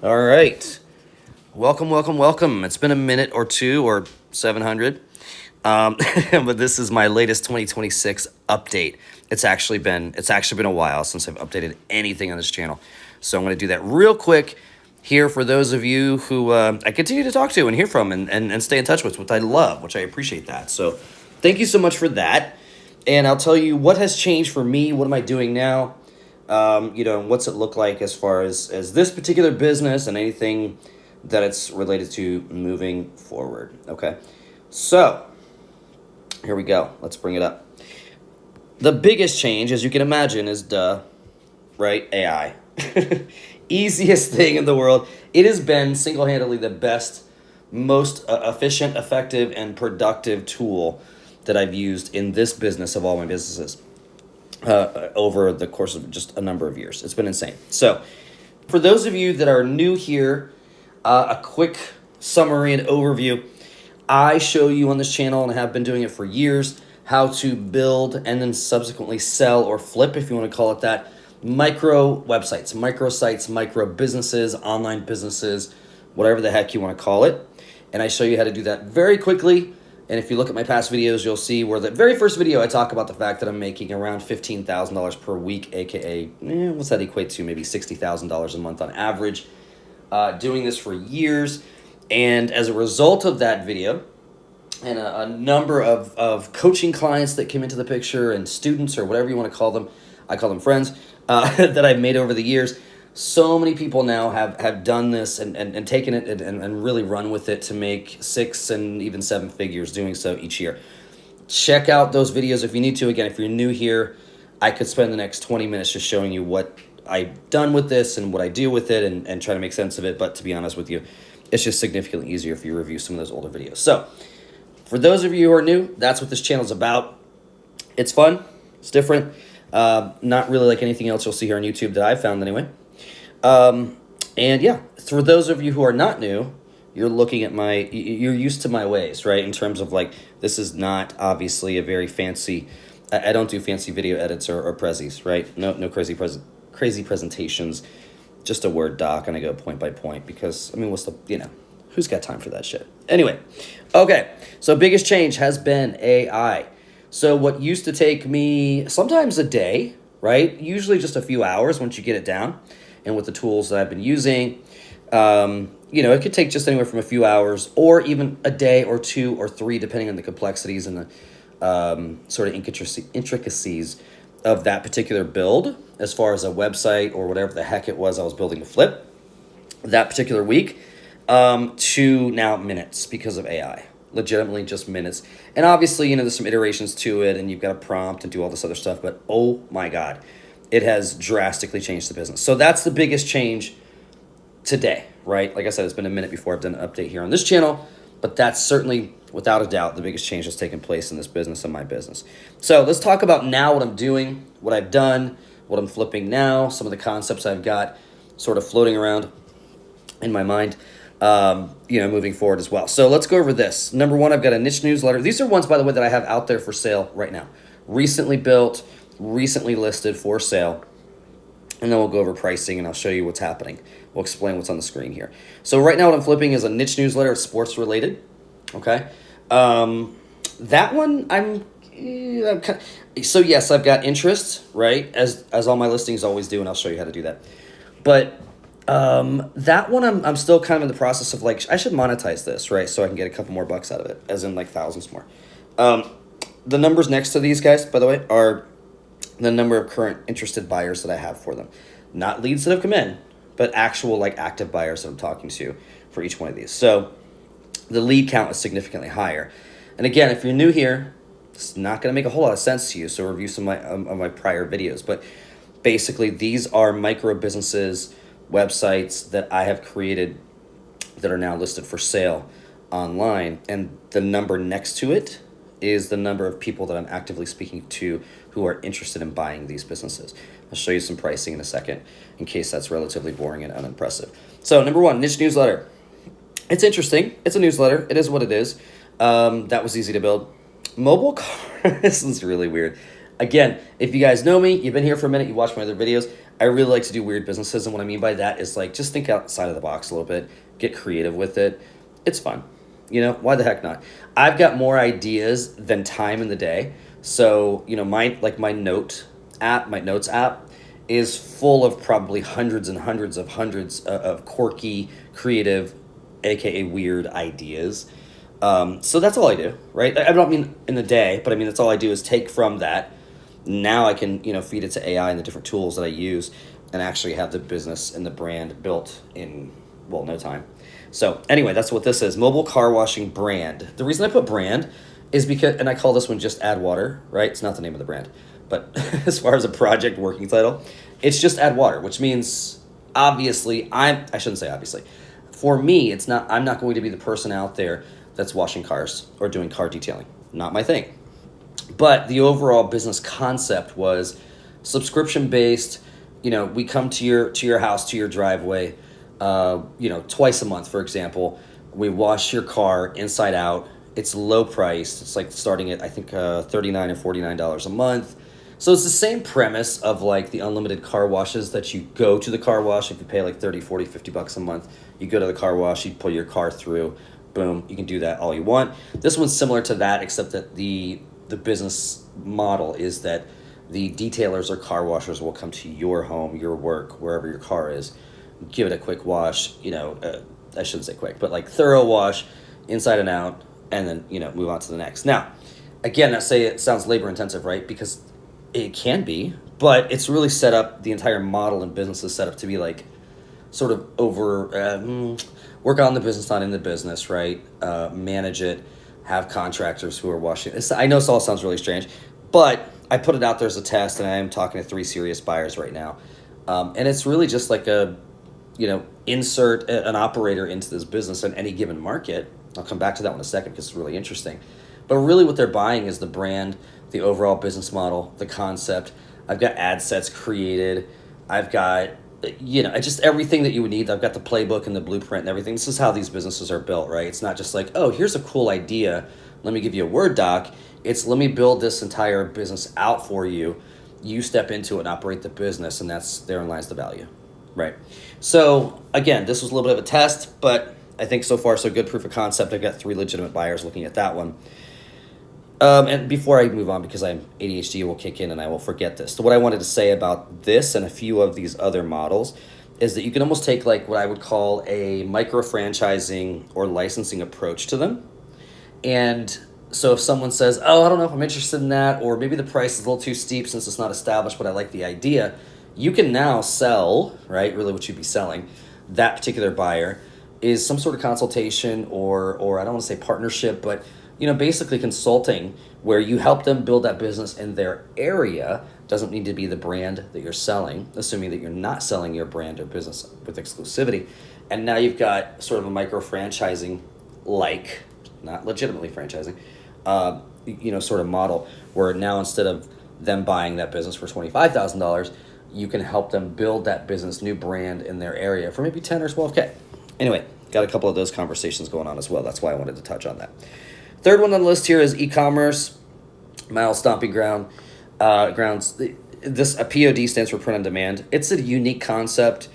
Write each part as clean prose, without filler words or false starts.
All right. Welcome, welcome, welcome. It's been a minute or two or 700. But this is my latest 2026 update. It's actually been a while since I've updated anything on this channel. So I'm going to do that real quick here for those of you who I continue to talk to and hear from and stay in touch with, which I love, which I appreciate that. So thank you so much for that. And I'll tell you what has changed for me. What am I doing now? What's it look like as far as this particular business and anything that it's related to moving forward. Okay, so here we go. Let's bring it up. The biggest change, as you can imagine, is right? AI. Easiest thing in the world. It has been single-handedly the best, most efficient, effective, and productive tool that I've used in this business of all my businesses over the course of just a number of years. It's been insane. So for those of you that are new here, a quick summary and overview. I show you on this channel, and I have been doing it for years, how to build and then subsequently sell or flip, if you want to call it that, micro websites, micro sites, micro businesses, online businesses, whatever the heck you want to call it. And I show you how to do that very quickly. And if you look at my past videos, you'll see where the very first video I talk about the fact that I'm making around $15,000 per week, aka, what's that equate to? Maybe $60,000 a month on average. Doing this for years. And as a result of that video, and a number of coaching clients that came into the picture and students or whatever you want to call them, I call them friends, that I've made over the years, so many people now have done this and taken it and really run with it to make 6 and even 7 figures doing so each year. Check out those videos if you need to. Again, if you're new here, I could spend the next 20 minutes just showing you what I've done with this and what I do with it and try to make sense of it. But to be honest with you, it's just significantly easier if you review some of those older videos. So for those of you who are new, that's what this channel is about. It's fun. It's different. Not really like anything else you'll see here on YouTube that I've found anyway. And yeah, for those of you who are not new, you're used to my ways, right? In terms of like, this is not obviously a very fancy, I don't do fancy video edits or prezzies, right? No crazy presentations, just a Word doc, and I go point by point because, who's got time for that shit? Anyway, okay, so biggest change has been AI. So what used to take me sometimes a day, right? Usually just a few hours once you get it down, and with the tools that I've been using, it could take just anywhere from a few hours or even a day or 2 or 3, depending on the complexities and the sort of intricacies of that particular build, as far as a website or whatever the heck it was I was building to flip that particular week, to now minutes because of AI. Legitimately just minutes. And obviously, there's some iterations to it and you've got to prompt and do all this other stuff, but oh my God, it has drastically changed the business. So that's the biggest change today, right? Like I said, it's been a minute before I've done an update here on this channel, but that's certainly, without a doubt, the biggest change that's taken place in this business and my business. So let's talk about now what I'm doing, what I've done, what I'm flipping now, some of the concepts I've got sort of floating around in my mind, moving forward as well. So let's go over this. Number one, I've got a niche newsletter. These are ones, by the way, that I have out there for sale right now. Recently built, recently listed for sale. And then we'll go over pricing and I'll show you what's happening. We'll explain what's on the screen here. So right now what I'm flipping is a niche newsletter. It's sports related. Okay. That one so yes, I've got interest, right? As all my listings always do, and I'll show you how to do that. But that one I'm still kind of in the process of like, I should monetize this, right? So I can get a couple more bucks out of it, as in like thousands more. The numbers next to these guys, by the way, are the number of current interested buyers that I have for them. Not leads that have come in, but actual like active buyers that I'm talking to for each one of these. So the lead count is significantly higher. And again, if you're new here, it's not going to make a whole lot of sense to you. So review some of my prior videos. But basically, these are micro businesses, websites that I have created that are now listed for sale online. And the number next to it is the number of people that I'm actively speaking to who are interested in buying these businesses. I'll show you some pricing in a second in case that's relatively boring and unimpressive. So number one, niche newsletter. It's interesting. It's a newsletter. It is what it is. That was easy to build. Mobile car. This is really weird. again, if you guys know me, you've been here for a minute, you watch my other videos, I really like to do weird businesses. And what I mean by that is like, just think outside of the box a little bit, get creative with it. It's fun. You know, why the heck not? I've got more ideas than time in the day. So, you know, my notes app is full of probably hundreds and hundreds of quirky, creative, aka weird ideas. So that's all I do, right? I don't mean in the day, but I mean that's all I do is take from that. Now I can, you know, feed it to AI and the different tools that I use and actually have the business and the brand built in, well, no time. So anyway, that's what this is, mobile car washing brand. The reason I put brand is because, and I call this one just Add Water, right? It's not the name of the brand, but as far as a project working title, it's just Add Water, which means obviously I shouldn't say obviously. For me, I'm not going to be the person out there that's washing cars or doing car detailing. Not my thing. But the overall business concept was subscription based. You know, we come to your house, to your driveway, you know, twice a month, for example. We wash your car inside out. It's low priced. It's like starting at, I think, $39 or $49 a month. So it's the same premise of like the unlimited car washes that you go to the car wash. If you pay like 30, 40, 50 bucks a month, you go to the car wash, you pull your car through, boom, you can do that all you want. This one's similar to that, except that the business model is that the detailers or car washers will come to your home, your work, wherever your car is, give it a quick wash, you know, I shouldn't say quick, but like thorough wash inside and out, and then, you know, move on to the next. Now, again, I say it sounds labor intensive, right? Because it can be, but it's really set up, the entire model and business is set up to be like sort of work on the business, not in the business, right? Manage it, have contractors who are washing. I know this all sounds really strange, but I put it out there as a test, and I am talking to 3 serious buyers right now. And it's really just like insert an operator into this business in any given market. I'll come back to that one in a second because it's really interesting. But really what they're buying is the brand, the overall business model, the concept. I've got ad sets created. I've got, just everything that you would need. I've got the playbook and the blueprint and everything. This is how these businesses are built, right? It's not just like, oh, here's a cool idea. Let me give you a Word doc. It's let me build this entire business out for you. You step into it and operate the business, and therein lies the value, right? So again, this was a little bit of a test, but I think so far so good, proof of concept. I've got 3 legitimate buyers looking at that one. And before I move on, because I'm ADHD will kick in and I will forget this. So what I wanted to say about this and a few of these other models is that you can almost take like what I would call a micro franchising or licensing approach to them. And so if someone says, oh, I don't know if I'm interested in that, or maybe the price is a little too steep since it's not established, but I like the idea, you can now sell, right? Really what you'd be selling, that particular buyer is some sort of consultation or I don't want to say partnership, but basically consulting where you help them build that business in their area. Doesn't need to be the brand that you're selling, assuming that you're not selling your brand or business with exclusivity. And now you've got sort of a micro franchising, like not legitimately franchising, sort of model where now instead of them buying that business for $25,000, you can help them build that business, new brand in their area for maybe 10 or 12K. Anyway, got a couple of those conversations going on as well. That's why I wanted to touch on that. Third one on the list here is e-commerce, mile stomping grounds. A POD stands for print on demand. It's a unique concept.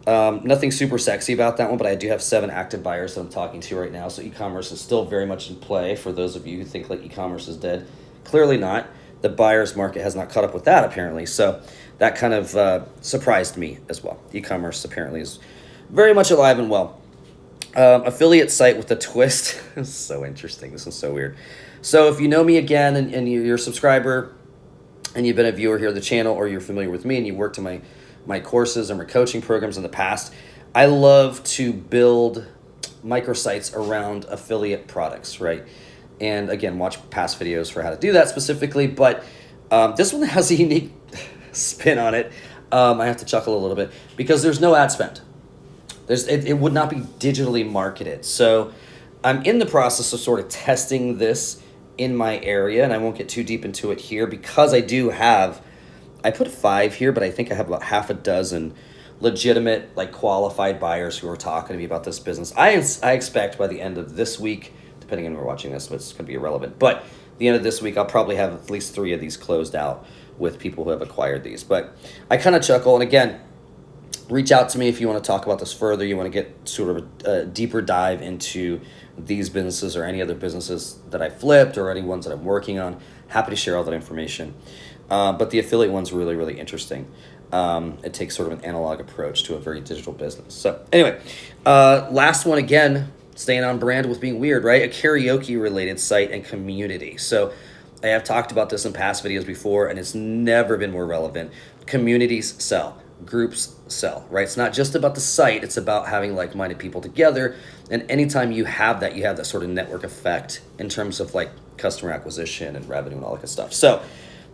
Nothing super sexy about that one, but I do have 7 active buyers that I'm talking to right now. So e-commerce is still very much in play for those of you who think like e-commerce is dead. Clearly not. The buyer's market has not caught up with that apparently. So that kind of surprised me as well. E-commerce apparently is very much alive and well. Affiliate site with a twist. This is so interesting. This is so weird. So if you know me again and you're a subscriber and you've been a viewer here of the channel, or you're familiar with me and you worked in my courses and my coaching programs in the past, I love to build microsites around affiliate products, right? And again, watch past videos for how to do that specifically. But this one has a unique spin on it. I have to chuckle a little bit because there's no ad spend. It would not be digitally marketed. So I'm in the process of sort of testing this in my area, and I won't get too deep into it here because I put 5 here, but I think I have about half a dozen legitimate, like qualified buyers who are talking to me about this business. I expect by the end of this week, depending on when we're watching this, but it's going to be irrelevant. But the end of this week, I'll probably have at least 3 of these closed out with people who have acquired these. But I kind of chuckle, and again, reach out to me if you want to talk about this further. You want to get sort of a deeper dive into these businesses or any other businesses that I flipped or any ones that I'm working on. Happy to share all that information. But the affiliate one's really, really interesting. It takes sort of an analog approach to a very digital business. So anyway, last one again, staying on brand with being weird, right? A karaoke related site and community. So I have talked about this in past videos before, and it's never been more relevant. Communities sell. Groups sell, right? It's not just about the site. It's about having like-minded people together. And anytime you have that sort of network effect in terms of like customer acquisition and revenue and all that good stuff. So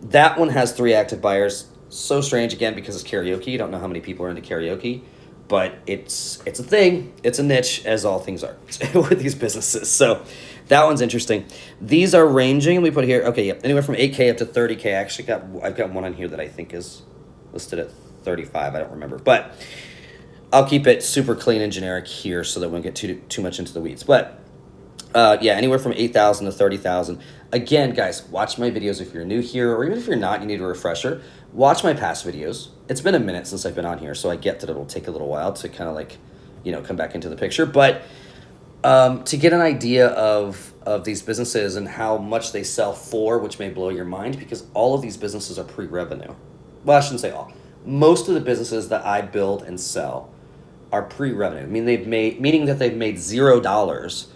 that one has 3 active buyers. So strange, again, because it's karaoke. You don't know how many people are into karaoke, but it's a thing. It's a niche, as all things are with these businesses. So that one's interesting. These are ranging. Let me put here. Okay, yeah, anywhere from 8K up to 30K. I've got one on here that I think is listed at 35. I don't remember, but I'll keep it super clean and generic here so that we don't get too much into the weeds. But yeah, anywhere from 8,000 to 30,000. Again, guys, watch my videos if you're new here, or even if you're not, you need a refresher. Watch my past videos. It's been a minute since I've been on here, so I get that it'll take a little while to kind of like, come back into the picture. But to get an idea of these businesses and how much they sell for, which may blow your mind, because all of these businesses are pre-revenue. Well, I shouldn't say all. Most of the businesses that I build and sell are pre-revenue. Meaning that they've made $0,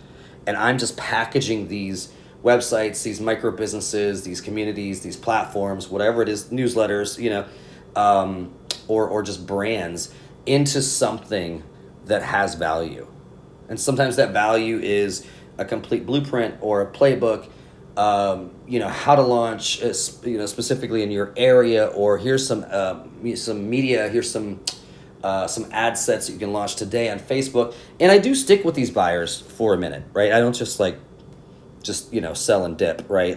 and I'm just packaging these websites, these micro businesses, these communities, these platforms, whatever it is, newsletters, or just brands into something that has value. And sometimes that value is a complete blueprint or a playbook. How to launch, specifically in your area, or here's some media, here's some ad sets that you can launch today on Facebook. And I do stick with these buyers for a minute, right? I don't just sell and dip, right?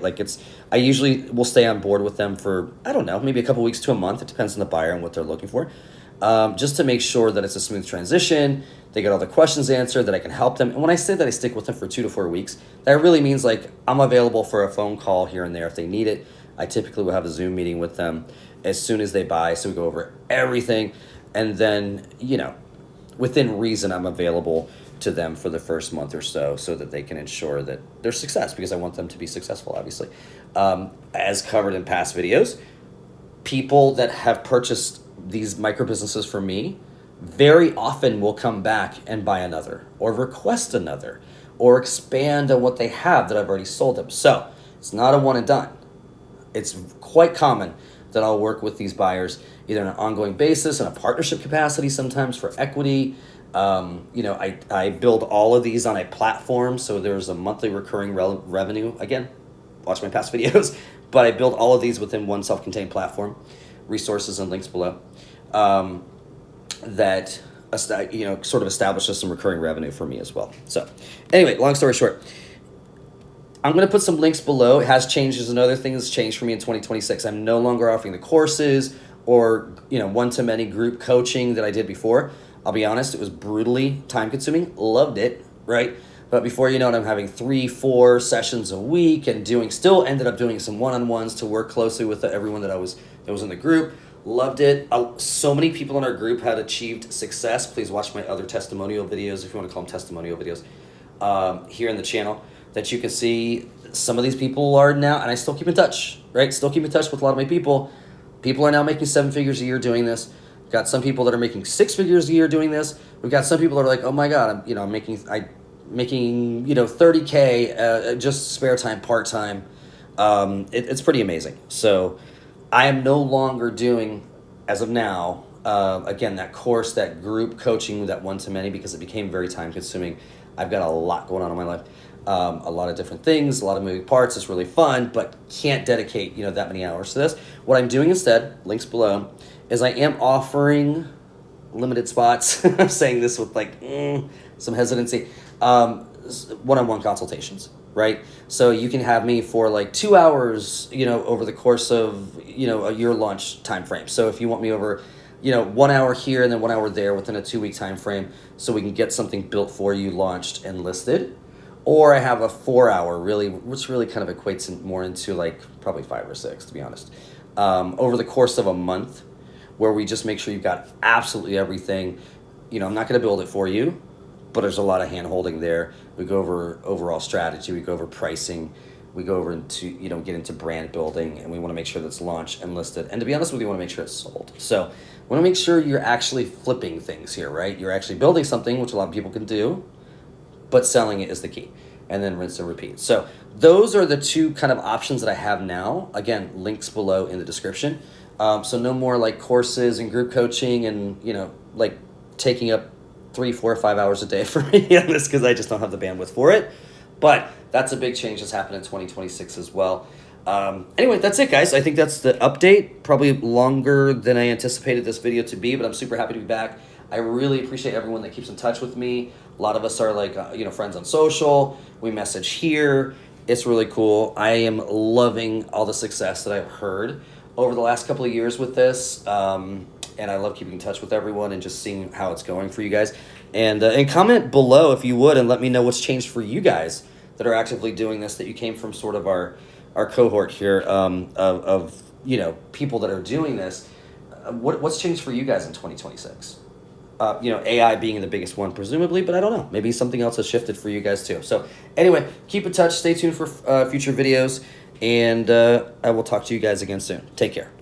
I usually will stay on board with them for, I don't know, maybe a couple weeks to a month. It depends on the buyer and what they're looking for. Just to make sure that it's a smooth transition, they get all the questions answered, that I can help them. And when I say that I stick with them for 2 to 4 weeks, that really means like I'm available for a phone call here and there if they need it. I typically will have a Zoom meeting with them as soon as they buy, so we go over everything. And then, within reason, I'm available to them for the first month or so that they can ensure that their success, because I want them to be successful, obviously. As covered in past videos, people that have purchased these micro businesses from me very often will come back and buy another, or request another, or expand on what they have that I've already sold them. So it's not a one and done. It's quite common that I'll work with these buyers either on an ongoing basis, in a partnership capacity, sometimes for equity. I build all of these on a platform, so there's a monthly recurring revenue. Again, watch my past videos, but I build all of these within one self-contained platform. Resources and links below. That sort of establishes some recurring revenue for me as well. So anyway, long story short, I'm going to put some links below. It has changed. There's another thing that's changed for me in 2026. I'm no longer offering the courses or one-to-many group coaching that I did before. I'll be honest, it was brutally time-consuming. Loved it, right? But before you know it, I'm having 3-4 sessions a week, and still ended up doing some one-on-ones to work closely with everyone that was in the group. Loved it. So many people in our group had achieved success. Please watch my other testimonial videos, if you want to call them testimonial videos, here in the channel, that you can see some of these people are now, and I still keep in touch, right? Still keep in touch with a lot of my people. People are now making 7 figures a year doing this. We've got some people that are making 6 figures a year doing this. We've got some people that are like, oh my God, I'm making 30K, just spare time, part-time. It's pretty amazing. So I am no longer doing, as of now, again, that course, that group coaching, that one-to-many, because it became very time-consuming. I've got a lot going on in my life, a lot of different things, a lot of moving parts. It's really fun, but can't dedicate that many hours to this. What I'm doing instead, links below, is I am offering limited spots. I'm saying this with some hesitancy. One-on-one consultations. Right? So you can have me for 2 hours, over the course of, a year launch time frame. So if you want me over, 1 hour here and then 1 hour there within a 2-week time frame, so we can get something built for you, launched and listed. or I have a 4 hour, really, which really kind of equates more into like probably 5 or 6, to be honest, over the course of a month, where we just make sure you've got absolutely everything. I'm not going to build it for you, but there's a lot of hand holding there. We go over overall strategy, we go over pricing, we go over into, get into brand building, and we want to make sure that's launched and listed. And to be honest with you, we want to make sure it's sold. So we want to make sure you're actually flipping things here, right? You're actually building something, which a lot of people can do, but selling it is the key. And then rinse and repeat. So those are the two kind of options that I have now. Again, links below in the description. So no more like courses and group coaching and, like taking up 3, 4, 5 hours a day for me on this, because I just don't have the bandwidth for it. But that's a big change that's happened in 2026 as well. Anyway, that's it, guys. I think that's the update. Probably longer than I anticipated this video to be, but I'm super happy to be back. I really appreciate everyone that keeps in touch with me. A lot of us are like, friends on social. We message here. It's really cool. I am loving all the success that I've heard over the last couple of years with this. And I love keeping in touch with everyone and just seeing how it's going for you guys. And comment below if you would, and let me know what's changed for you guys that are actively doing this, that you came from sort of our cohort here of people that are doing this. What's changed for you guys in 2026? AI being the biggest one, presumably, but I don't know. Maybe something else has shifted for you guys too. So anyway, keep in touch. Stay tuned for future videos, and I will talk to you guys again soon. Take care.